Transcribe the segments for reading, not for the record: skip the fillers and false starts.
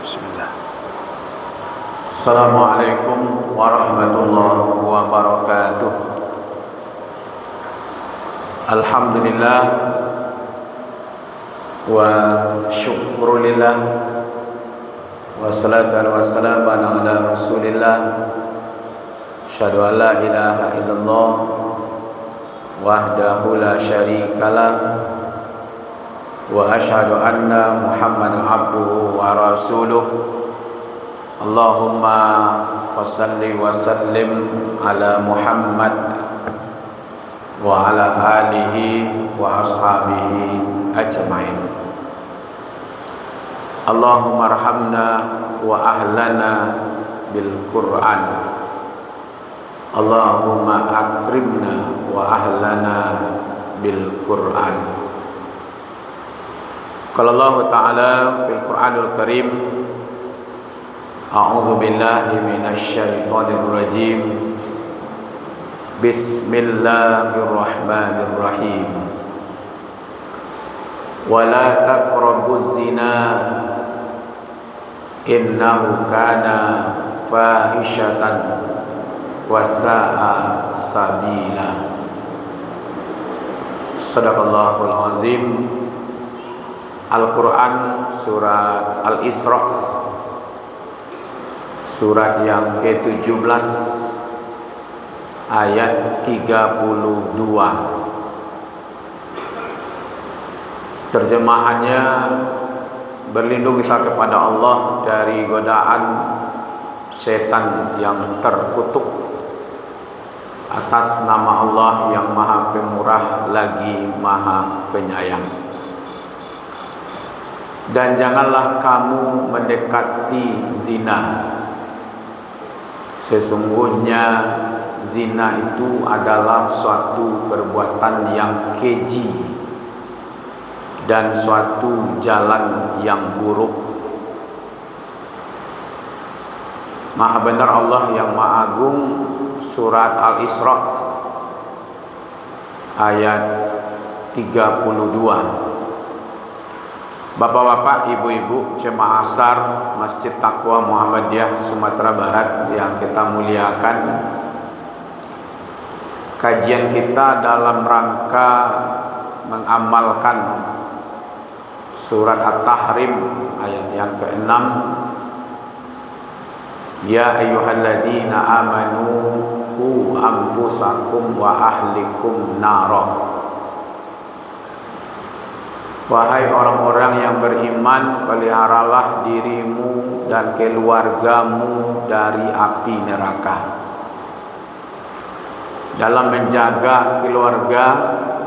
Bismillah. Assalamualaikum warahmatullahi wabarakatuh. Alhamdulillah wa syukrulillah wassalatu wassalamu ala rasulillah. Asyhadu an la ilaha illallah wahdahu la syarikalah wa asyhadu anna Muhammadan abduhu wa rasuluh. Allahumma fassalli wa sallim ala Muhammad wa ala alihi wa ashabihi ajmain. Allahumma arhamna wa ahlana bil Qur'an. Allahumma akrimna wa ahlana bil Qur'an. Qala Allah Ta'ala fil Qur'anil Karim, a'udzu billahi minasy syaithanir rajim. Bismillahirrahmanirrahim. Wa la taqrabuz zina innahu kana fahishatan wa sa'a sabila. Shadaqallahul azim. Al-Quran surat Al-Isra, surat yang ke-17 ayat 32. Terjemahannya, berlindung kita kepada Allah dari godaan setan yang terkutuk atas nama Allah yang Maha Pemurah lagi Maha Penyayang. Dan janganlah kamu mendekati zina. Sesungguhnya zina itu adalah suatu perbuatan yang keji dan suatu jalan yang buruk. Maha benar Allah yang Maha Agung. Surat Al-Isra ayat 32. Bapak-bapak, ibu-ibu, jemaah asar Masjid Taqwa Muhammadiyah Sumatera Barat yang kita muliakan, kajian kita dalam rangka mengamalkan surat At-Tahrim ayat yang ke-6. Ya ayyuhalladzina amanu qu anfusakum wa ahlikum nara. Wahai orang-orang yang beriman, peliharalah dirimu dan keluargamu dari api neraka. Dalam menjaga keluarga,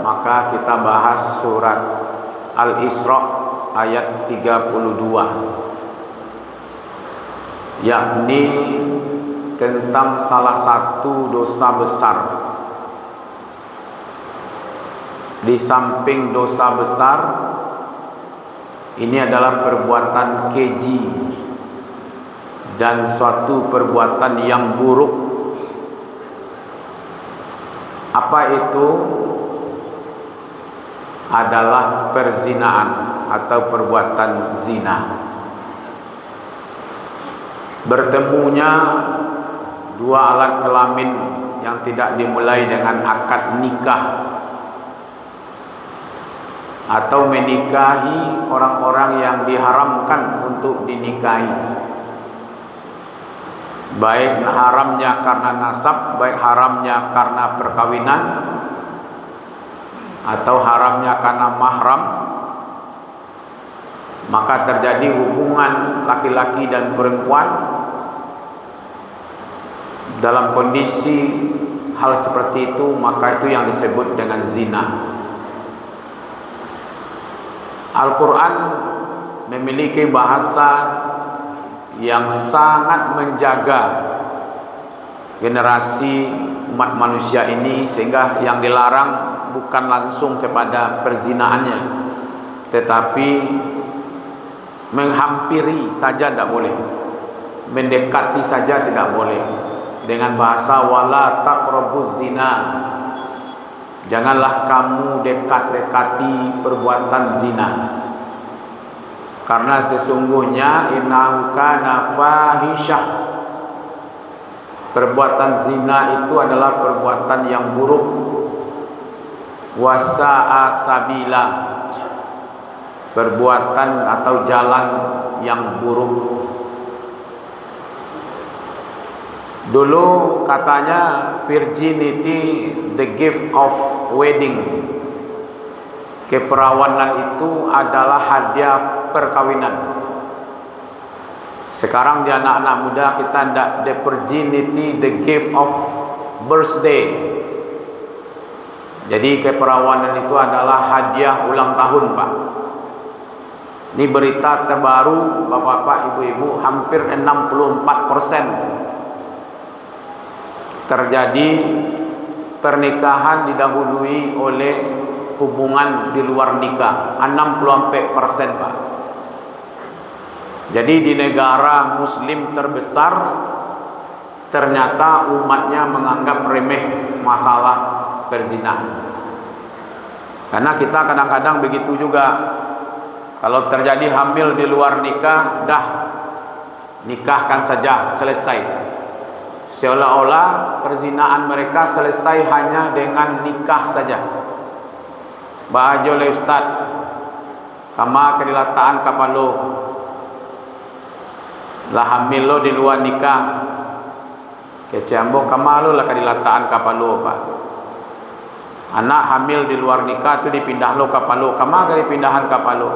maka kita bahas surat Al-Isra ayat 32, yakni tentang salah satu dosa besar. Di samping dosa besar, ini adalah perbuatan keji dan suatu perbuatan yang buruk. Apa itu? Adalah perzinaan atau perbuatan zina. Bertemunya dua alat kelamin yang tidak dimulai dengan akad nikah atau menikahi orang-orang yang diharamkan untuk dinikahi, baik haramnya karena nasab, baik haramnya karena perkawinan, atau haramnya karena mahram. Maka terjadi hubungan laki-laki dan perempuan dalam kondisi hal seperti itu, maka itu yang disebut dengan zina. Al-Quran memiliki bahasa yang sangat menjaga generasi umat manusia ini, sehingga yang dilarang bukan langsung kepada perzinaannya, tetapi menghampiri saja tidak boleh, mendekati saja tidak boleh. Dengan bahasa wala taqrabuz zina, janganlah kamu dekat-dekati perbuatan zina. Karena sesungguhnya innahu kana fahisyah, perbuatan zina itu adalah perbuatan yang buruk, wasa'a sabila, perbuatan atau jalan yang buruk. Dulu katanya virginity the gift of wedding, keperawanan itu adalah hadiah perkawinan. Sekarang di anak-anak muda kita tidak, the virginity the gift of birthday. Jadi keperawanan itu adalah hadiah ulang tahun, Pak. Ini berita terbaru, Bapak-bapak, Ibu-ibu, hampir 64% terjadi pernikahan didahului oleh hubungan di luar nikah. 64%, Pak. Jadi di negara muslim terbesar ternyata umatnya menganggap remeh masalah perzinahan. Karena kita kadang-kadang begitu juga. Kalau terjadi hamil di luar nikah, dah nikahkan saja, selesai. Seolah-olah perzinahan mereka selesai hanya dengan nikah saja. Bahagia oleh Ustaz, kama kedilataan kapalo lah hamil lo di luar nikah, kecambo kama lo lah kedilataan kapalo, Pak. Anak hamil di luar nikah tu dipindah lo kapalo, kama kali pindahan kapalo.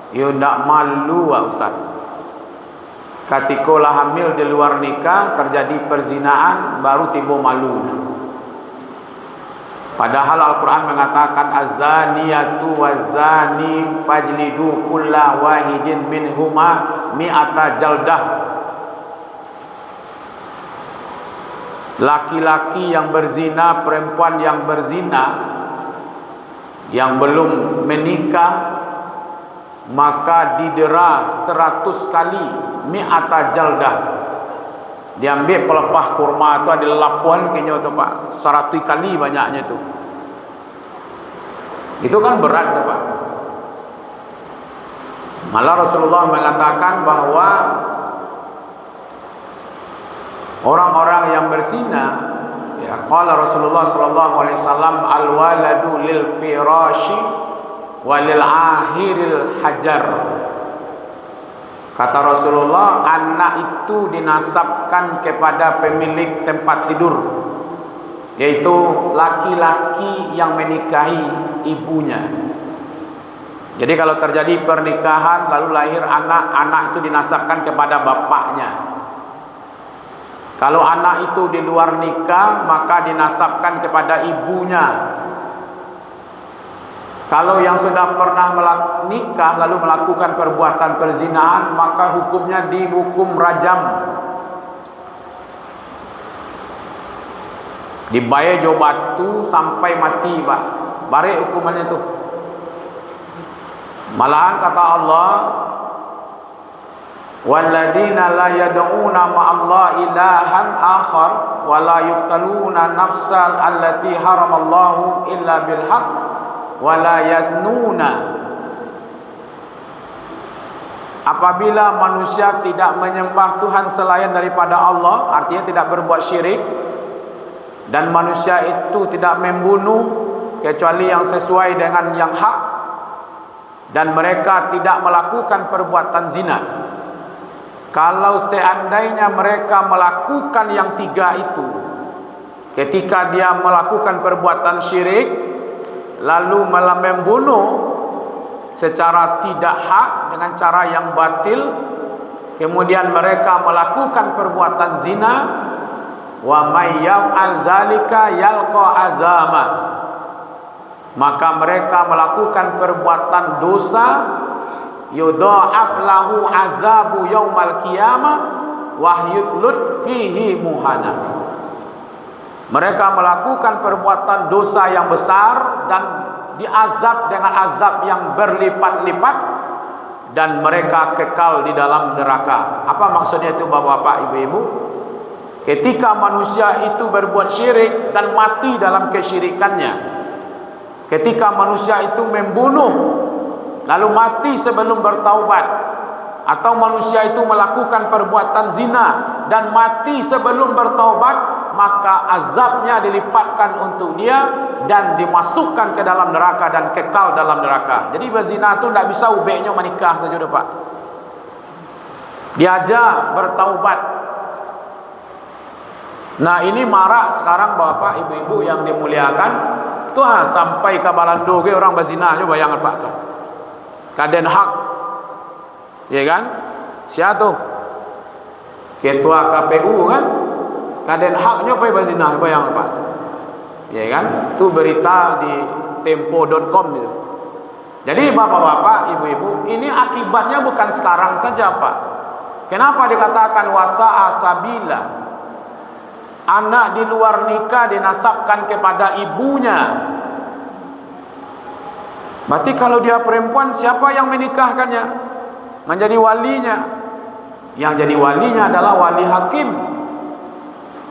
Yo ndak malu, Ustaz. Katikolah hamil di luar nikah terjadi perzinahan baru timbul malu. Padahal Al-Quran mengatakan az-zaniyatu waz-zani fajlidu kulla wahidin minhuma mi'ata jaldah. Laki-laki yang berzina, perempuan yang berzina yang belum menikah maka didera 100 kali mi'ata jaldah. Diambil pelepah kurma itu ada lapuan kayaknya tu, Pak. 100 kali banyaknya tu. Itu kan berat tu, Pak. Malah Rasulullah mengatakan bahwa orang-orang yang berzina, ya, qala Rasulullah sallallahu alaihi wasallam al-waladu lil firashi walil ahiril hajar. Kata Rasulullah, anak itu dinasabkan kepada pemilik tempat tidur, yaitu laki-laki yang menikahi ibunya. Jadi kalau terjadi pernikahan lalu lahir anak, anak itu dinasabkan kepada bapaknya. Kalau anak itu di luar nikah maka dinasabkan kepada ibunya. Kalau yang sudah pernah nikah lalu melakukan perbuatan perzinahan maka hukumnya dihukum rajam, dibayar jo batu sampai mati, Pak. Barik hukumannya itu. Malahan kata Allah, walladzina la yad'una ma'allah ilahan akhar wa la yuqtaluna nafsan allati haramallahu illa bil haqq wala yaznuna. Apabila manusia tidak menyembah Tuhan selain daripada Allah, artinya tidak berbuat syirik, dan manusia itu tidak membunuh kecuali yang sesuai dengan yang hak, dan mereka tidak melakukan perbuatan zina. Kalau seandainya mereka melakukan yang tiga itu, ketika dia melakukan perbuatan syirik lalu malah membunuh secara tidak hak dengan cara yang batil, kemudian mereka melakukan perbuatan zina, wa may yaf'al zalika yalqa azama, maka mereka melakukan perbuatan dosa, yudha'af lahu azabu yaumal qiyamah wa yudlut fihi muhana. Mereka melakukan perbuatan dosa yang besar dan diazab dengan azab yang berlipat-lipat, dan mereka kekal di dalam neraka. Apa maksudnya itu, Bapak-bapak, Ibu-ibu? Ketika manusia itu berbuat syirik dan mati dalam kesyirikannya, ketika manusia itu membunuh lalu mati sebelum bertaubat, atau manusia itu melakukan perbuatan zina dan mati sebelum bertaubat, maka azabnya dilipatkan untuk dia dan dimasukkan ke dalam neraka dan kekal dalam neraka. Jadi berzina itu tidak bisa ubeknya menikah saja, Pak. Diajar bertaubat. Nah, ini marak sekarang bapak ibu-ibu yang dimuliakan. Tuh sampai ke Balando ke orang berzina, coba bayangkan Pak tuh. Kaden hak. Ya kan? Siapa tuh? Ketua KPU kan? Kaden haknya apa berzina, bayangkan Pak tuh. Ya kan? Itu berita di tempo.com gitu. Jadi bapak-bapak, ibu-ibu, ini akibatnya bukan sekarang saja, Pak. Kenapa dikatakan wasa'a sabila? Anak di luar nikah dinasabkan kepada ibunya. Berarti kalau dia perempuan, siapa yang menikahkannya? Menjadi walinya. Yang jadi walinya adalah wali hakim.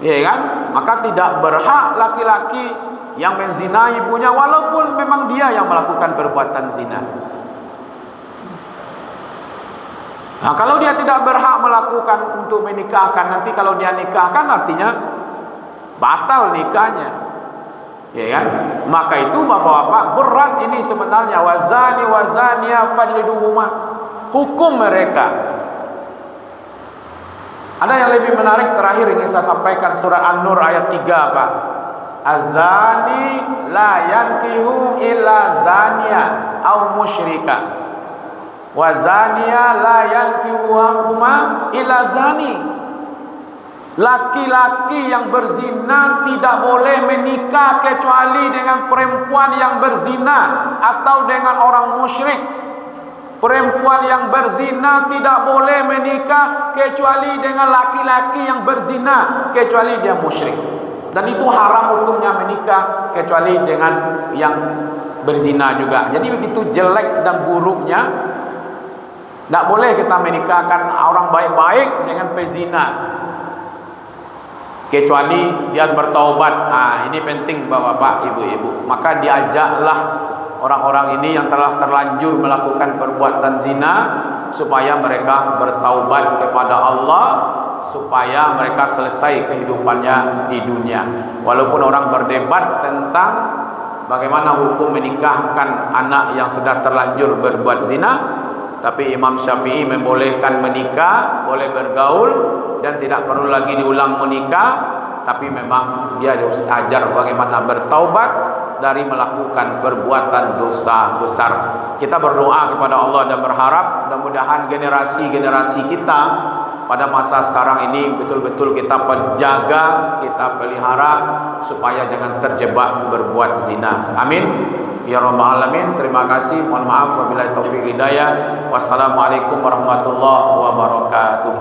Ya kan? Maka tidak berhak laki-laki yang menzinai ibunya, walaupun memang dia yang melakukan perbuatan zina. Nah, kalau dia tidak berhak melakukan untuk menikahkan, nanti kalau dia nikahkan artinya batal nikahnya. Ya kan? Maka itu bapak-bapak, berat ini sebenarnya. Wazani wazaniya fajliduhuma, hukum mereka. Ada yang lebih menarik terakhir ingin saya sampaikan, surat An-Nur ayat 3, Pak. Az-zani la yankihu illa zaniya au musyrika. Wa zaniya la yankihuhuma illa zani. Laki-laki yang berzina tidak boleh menikah kecuali dengan perempuan yang berzina atau dengan orang musyrik. Perempuan yang berzina tidak boleh menikah kecuali dengan laki-laki yang berzina kecuali dia musyrik. Dan itu haram hukumnya menikah kecuali dengan yang berzina juga. Jadi begitu jelek dan buruknya. Tidak boleh kita menikahkan orang baik-baik dengan pezina kecuali dia bertaubat. Nah, ini penting bapak-bapak, ibu-ibu. Maka diajaklah orang-orang ini yang telah terlanjur melakukan perbuatan zina supaya mereka bertaubat kepada Allah, supaya mereka selesai kehidupannya di dunia. Walaupun orang berdebat tentang bagaimana hukum menikahkan anak yang sudah terlanjur berbuat zina, tapi Imam Syafi'i membolehkan menikah, boleh bergaul dan tidak perlu lagi diulang menikah. Tapi memang dia harus ajar bagaimana bertaubat dari melakukan perbuatan dosa besar. Kita berdoa kepada Allah dan berharap mudah-mudahan generasi-generasi kita pada masa sekarang ini betul-betul kita penjaga, kita pelihara supaya jangan terjebak berbuat zina. Amin ya rabbal alamin. Terima kasih. Mohon maaf wabillahi taufiq hidayah. Wassalamualaikum warahmatullahi wabarakatuh.